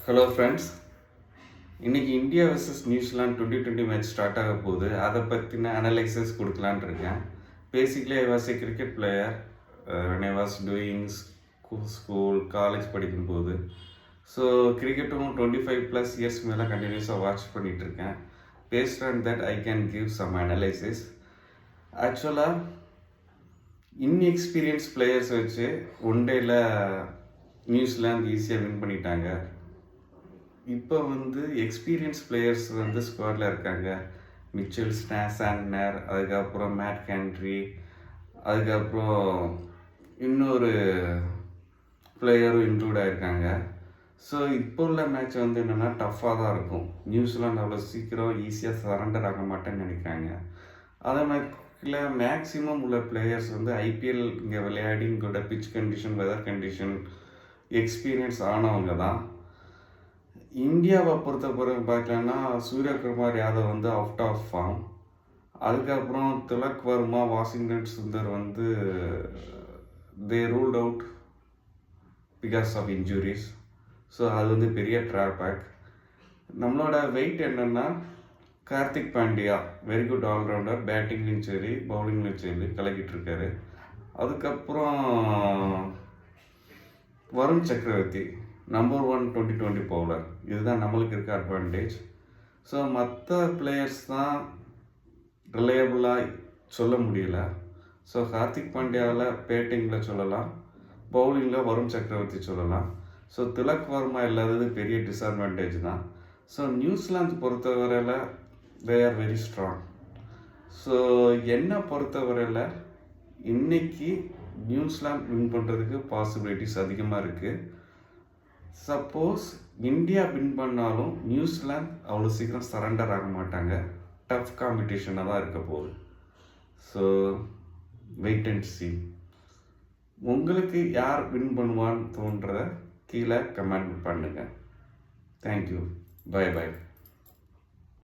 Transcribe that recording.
Hello friends, இன்றைக்கி India versus New Zealand 2020 match start ஆக போகுது. அதை பற்றின அனலைசிஸ் கொடுக்கலான்னு இருக்கேன். Basically I was a cricket player when I was doing school college படிக்கும்போது. ஸோ கிரிக்கெட்டும் 25+ இயர்ஸ் மேலே கண்டினியூஸாக வாட்ச் பண்ணிகிட்ருக்கேன். Based on that I can give some analysis. ஆக்சுவலாக இன்எக்ஸ்பீரியன்ஸ் பிளேயர்ஸ் வச்சு ஒன் டேயில் நியூசிலாந்து ஈஸியாக வின் பண்ணிட்டாங்க. இப்போ எக்ஸ்பீரியன்ஸ் பிளேயர்ஸ் ஸ்குவாடில் இருக்காங்க. மிச்சல் சாண்ட்னர், அதுக்கப்புறம் மேட் ஹென்ரி, அதுக்கப்புறம் இன்னொரு பிளேயரும் இன்க்ளூட் ஆகிருக்காங்க. ஸோ இப்போ உள்ள மேட்ச் என்னென்னா டஃப்பாக தான் இருக்கும். நியூசிலாந்து அவ்வளோ சீக்கிரம் ஈஸியாக சரண்டர் ஆக மாட்டேன்னு நினைக்கிறாங்க. அதே மாதிரி மேக்ஸிமம் உள்ள பிளேயர்ஸ் ஐபிஎல் இங்கே விளையாடி இங்கோட pitch condition, weather condition experience ஆனவங்க தான். இந்தியாவை பொறுத்தவரை பார்க்கலன்னா Suryakumar Yadav out of form. அதுக்கப்புறம் Tilak Varma, Washington Sundar they ruled out because of injuries. So அது பெரிய ட்ராபேக். நம்மளோட வெயிட் என்னென்னா Karthik Pandya very good all-rounder, பேட்டிங்லேயும் சரி பவுலிங்லேயும் சரி கலக்கிட்டு இருக்காரு. அதுக்கப்புறம் வருண் சக்கரவர்த்தி நம்பர் 1 2020 பவுலர். இதுதான் நம்மளுக்கு இருக்க அட்வான்டேஜ். ஸோ மற்ற பிளேயர்ஸ் தான் ரிலையபிளாக சொல்ல முடியல. ஸோ கார்த்திக் பாண்டியாவில் பேட்டிங்கில் சொல்லலாம், பவுலிங்கில் வருண் சக்கரவர்த்தி சொல்லலாம். ஸோ திலக் வர்மா இல்லாதது பெரிய டிஸ்அட்வான்டேஜ் தான். ஸோ நியூசிலாந்து பொறுத்தவரையில் they are very strong. So என்னை பொறுத்தவரையில் இன்றைக்கி நியூசிலாந்து வின் பண்ணுறதுக்கு பாசிபிலிட்டிஸ் அதிகமாக இருக்குது. சப்போஸ் இந்தியா வின் பண்ணாலும் நியூசிலாந்து அவ்வளோ சீக்கிரம் சரண்டர் ஆக மாட்டாங்க. டஃப் காம்படிஷனாக தான் இருக்க போகுது. So wait and see. உங்களுக்கு யார் வின் பண்ணுவான்னு தோன்றதை கீழே கமெண்ட் பண்ணுங்கள். தேங்க்யூ. பை.